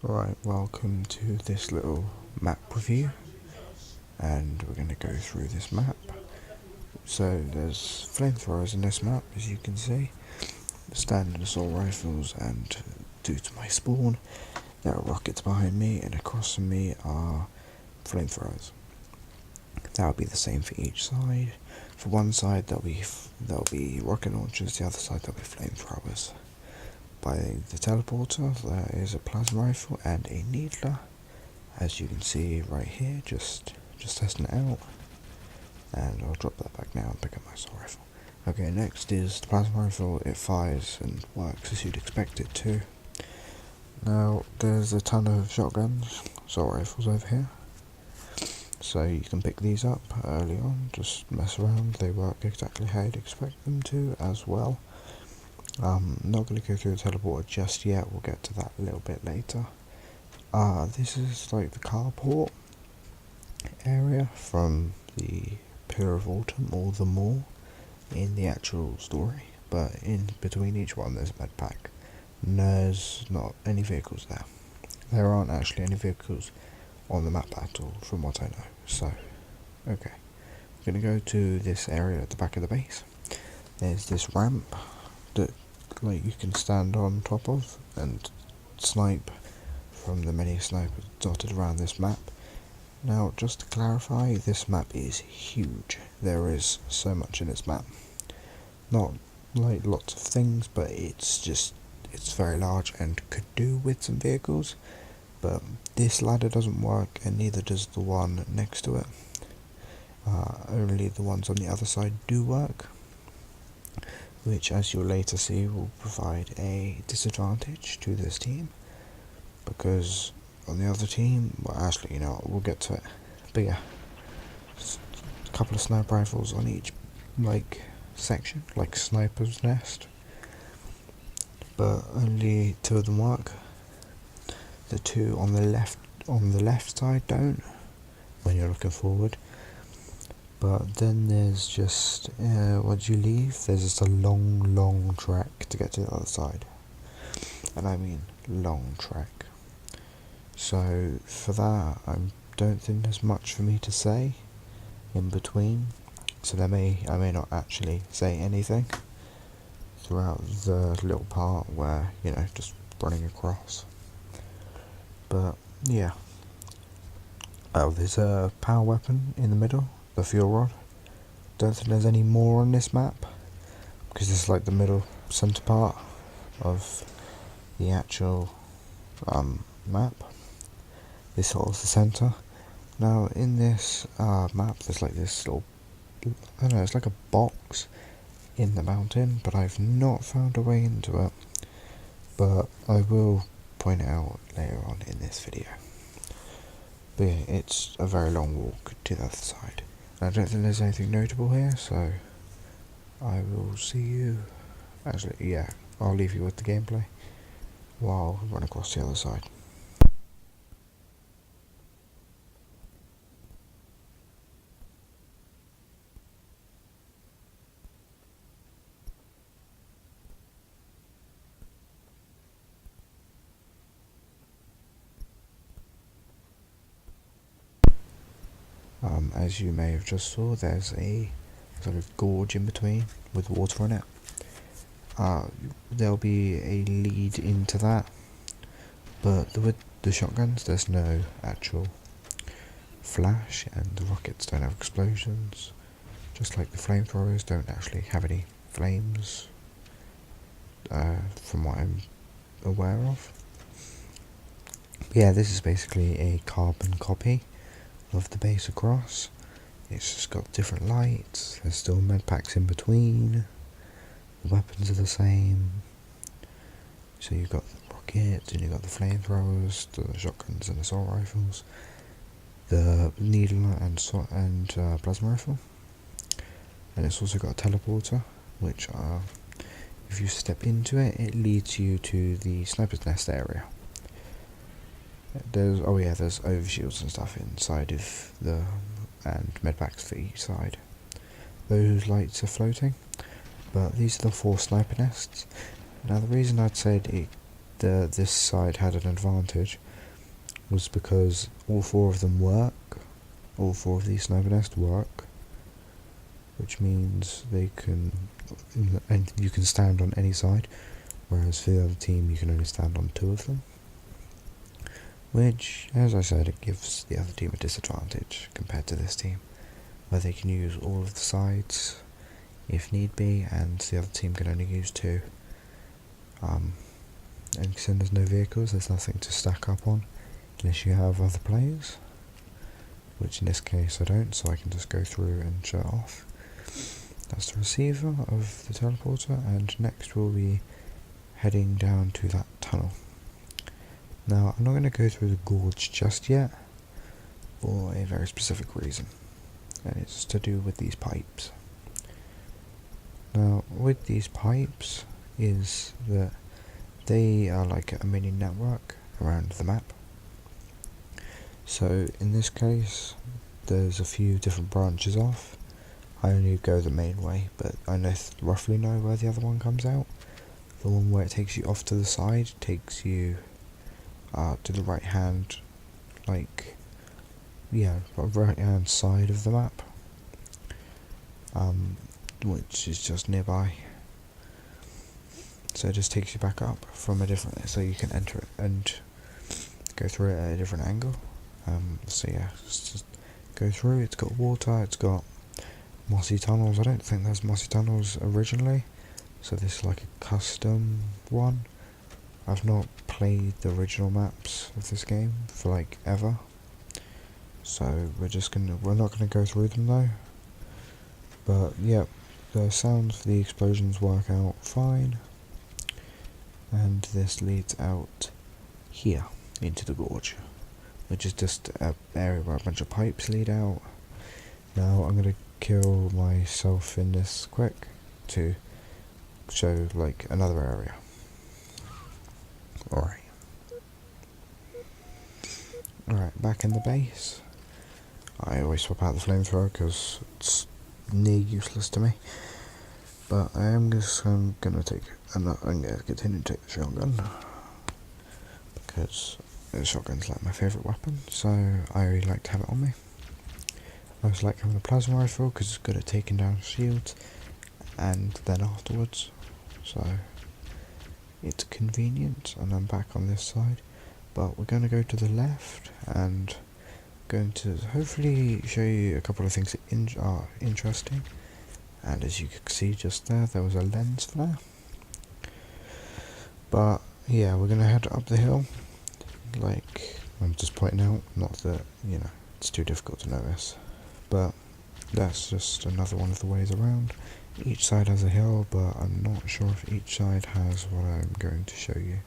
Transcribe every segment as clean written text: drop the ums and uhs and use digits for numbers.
Alright, welcome to this little map review, and we're going to go through this map. So there's flamethrowers in this map, as you can see, standard assault rifles, and due to my spawn there are rockets behind me, and across from me are flamethrowers. That'll be the same for each side. For one side there'll be rocket launchers, the other side there'll be flamethrowers. By the teleporter there is a plasma rifle and a needler, as you can see right here, just testing it out. And I'll drop that back now and pick up my assault rifle. Okay, next is the plasma rifle. It fires and works as you'd expect it to. Now there's a ton of shotguns, assault rifles over here, so you can pick these up early on, just mess around. They work exactly how you'd expect them to as well. Not going to go through the teleporter just yet, we'll get to that a little bit later. This is like the carport area from the Pillar of Autumn, or the mall, in the actual story, but in between each one there's a med pack. There's not any vehicles there. There aren't actually any vehicles on the map at all, from what I know. So, okay. I'm going to go to this area at the back of the base. There's this ramp that you can stand on top of and snipe from the many snipers dotted around this map. Now, just to clarify, this map is huge. There is so much in this map. Not like lots of things, but it's very large and could do with some vehicles. But this ladder doesn't work, and neither does the one next to it. Only the ones on the other side do work, which, as you'll later see, will provide a disadvantage to this team, because on the other team, well, actually, you know what, we'll get to it. But yeah, a couple of sniper rifles on each section, like sniper's nest, but only two of them work. The two on the left side don't, when you're looking forward. But then there's just once you leave, there's just a long track to get to the other side, and I mean long track. So for that, I don't think there's much for me to say in between. So I may not actually say anything throughout the little part where, you know, just running across. But yeah. Oh, there's a power weapon in the middle, the fuel rod. Don't think there's any more on this map, because this is like the middle center part of the actual map. This holds the center. Now in this map there's like this little, I don't know, it's like a box in the mountain, but I've not found a way into it. But I will point it out later on in this video. But yeah, it's a very long walk to the other side. I don't think there's anything notable here, so I will see you. Actually, yeah, I'll leave you with the gameplay while I run across the other side. As you may have just saw, there's a sort of gorge in between with water in it. There'll be a lead into that, but with the shotguns there's no actual flash, and the rockets don't have explosions, just like the flamethrowers don't actually have any flames, from what I'm aware of. But yeah, this is basically a carbon copy of the base across. It's just got different lights, there's still med packs in between, the weapons are the same. So you've got the rockets, and you've got the flamethrowers, the shotguns and assault rifles, the needler and plasma rifle. And it's also got a teleporter, which if you step into it, it leads you to the sniper's nest area. There's overshields and stuff inside of and medpacks for each side. Those lights are floating, but these are the 4 sniper nests. Now the reason I'd said it this side had an advantage was because all four of them work. All four of these sniper nests work, which means they can, and you can stand on any side, whereas for the other team you can only stand on two of them. Which, as I said, it gives the other team a disadvantage compared to this team, where they can use all of the sides if need be, and the other team can only use two. And since there's no vehicles, there's nothing to stack up on, unless you have other players, which in this case I don't, so I can just go through and shut off. That's the receiver of the teleporter, and next we'll be heading down to that tunnel. Now, I'm not going to go through the gorge just yet, for a very specific reason, and it's to do with these pipes. Now, with these pipes is that they are like a mini network around the map. So in this case, there's a few different branches off. I only go the main way, but I roughly know where the other one comes out. The one where it takes you off to the side takes you to the right hand, right hand side of the map, which is just nearby. So it just takes you back up from a different, so you can enter it and go through it at a different angle. So yeah, just go through. It's got water, it's got mossy tunnels. I don't think there's mossy tunnels originally, so this is like a custom one. I've not played the original maps of this game for like ever, so we're not gonna go through them though. But yeah, the sounds for the explosions work out fine, and this leads out here into the gorge, which is just an area where a bunch of pipes lead out. Now I'm gonna kill myself in this quick to show like another area. Alright, back in the base. I always swap out the flamethrower because it's near useless to me. But I am just gonna take I'm gonna continue to take the shotgun, because the shotgun's like my favourite weapon, so I really like to have it on me. I also like having a plasma rifle because it's good at taking down shields and then afterwards, so it's convenient. And I'm back on this side, but we're going to go to the left and going to hopefully show you a couple of things that are interesting. And as you can see just there was a lens flare. But yeah, we're going to head up the hill, like I'm just pointing out, not that, it's too difficult to notice, but that's just another one of the ways around. Each side has a hill, but I'm not sure if each side has what I'm going to show you.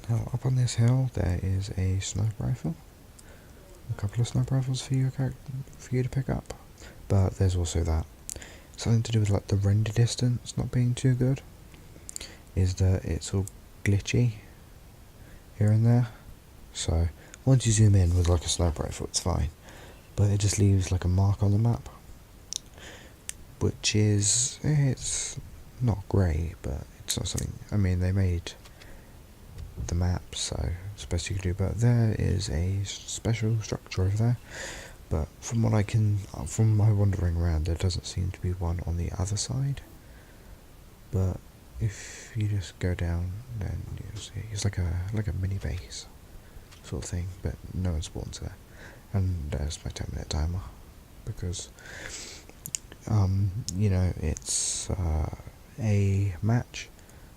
Now up on this hill there is a sniper rifle, a couple of sniper rifles for you to pick up, but there's also that. Something to do with like the render distance not being too good, is that it's all glitchy here and there. So once you zoom in with like a sniper rifle it's fine, but it just leaves like a mark on the map, which is, it's not great, but it's not something, they made the map, so it's best you can do. But there is a special structure over there, but from my wandering around, there doesn't seem to be one on the other side. But if you just go down, then you'll see it's like a mini base sort of thing, but no one spawns there. And there's my 10-minute timer, because it's a match,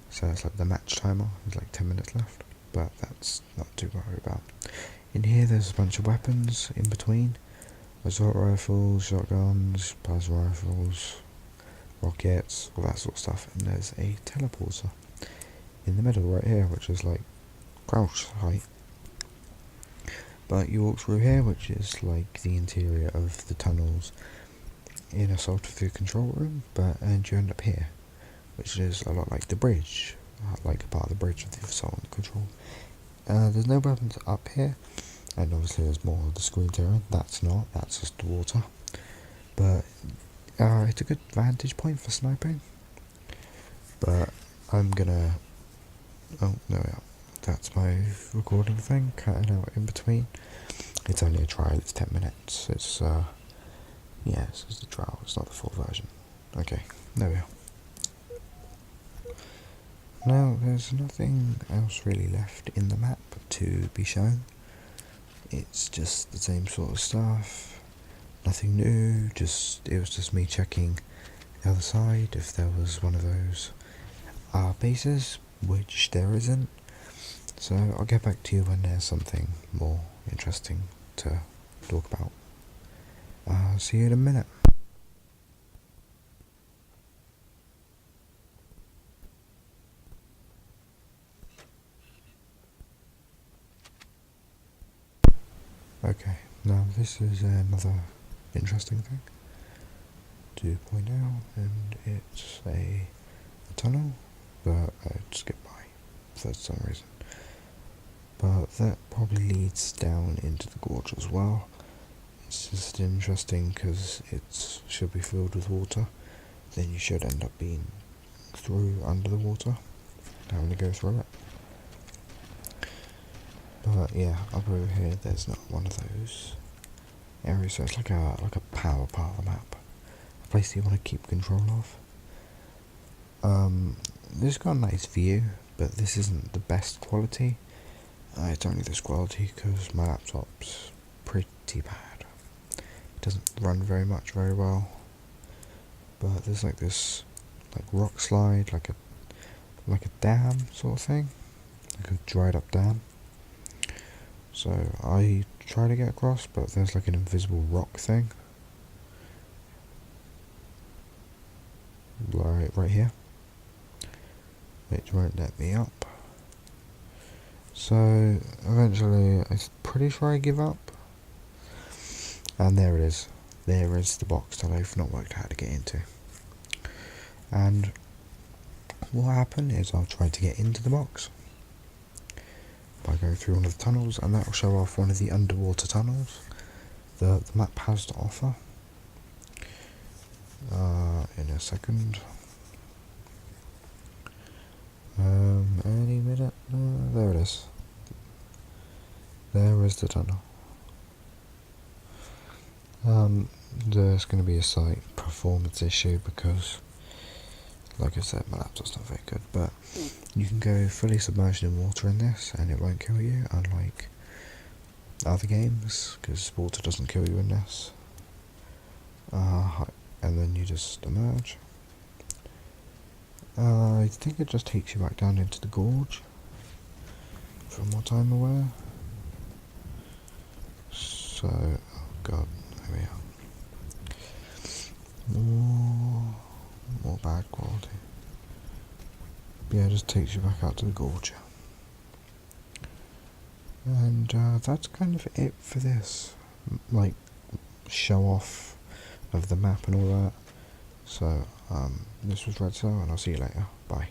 so it's like the match timer, there's like 10 minutes left, but that's not too worried about. In here there's a bunch of weapons in between: assault rifles, shotguns, plasma rifles, rockets, all that sort of stuff. And there's a teleporter in the middle right here, which is like crouch height. But you walk through here, which is like the interior of the tunnels in Assault of the control room, and you end up here, which is a lot like the bridge, like a part of the bridge of the Assault and control. There's no weapons up here, and obviously there's more of the screen tearing. That's just the water. But it's a good vantage point for sniping. But I'm gonna Oh, no, yeah. That's my recording thing, cutting out in between. It's only a trial, it's 10 minutes. Yeah, it's just a trial, it's not the full version. Okay, there we are. Now, there's nothing else really left in the map to be shown. It's just the same sort of stuff. Nothing new, it was just me checking the other side if there was one of those bases, which there isn't. So I'll get back to you when there's something more interesting to talk about. See you in a minute. Okay, now this is another interesting thing to point out, and it's a tunnel, but I skipped by for some reason. But that probably leads down into the gorge as well. It's just interesting because it should be filled with water, then you should end up being through under the water, having to go through it. But yeah, up over here there's not one of those areas, so it's like a power part of the map. A place you want to keep control of. This has got a nice view, but this isn't the best quality. It's only this quality because my laptop's pretty bad. It doesn't run very well. But there's like this rock slide, like a dam sort of thing. Like a dried up dam. So I try to get across, but there's like an invisible rock thing. Right here. Which won't let me up. So eventually I'm pretty sure I give up. And there it is. There is the box that I've not worked out how to get into. And what will happen is I'll try to get into the box by going through one of the tunnels, and that will show off one of the underwater tunnels that the map has to offer. In a second. Any minute. There it is. There is the tunnel. There's going to be a slight performance issue because, like I said, my laptop's not very good, but you can go fully submerged in water in this and it won't kill you, unlike other games, because water doesn't kill you in this. And then you just emerge. I think it just takes you back down into the gorge, from what I'm aware. So, oh god, there we are. More bad quality. But yeah, it just takes you back out to the gorge. And that's kind of it for this, like, show off of the map and all that. So, this was Redso, and I'll see you later. Bye.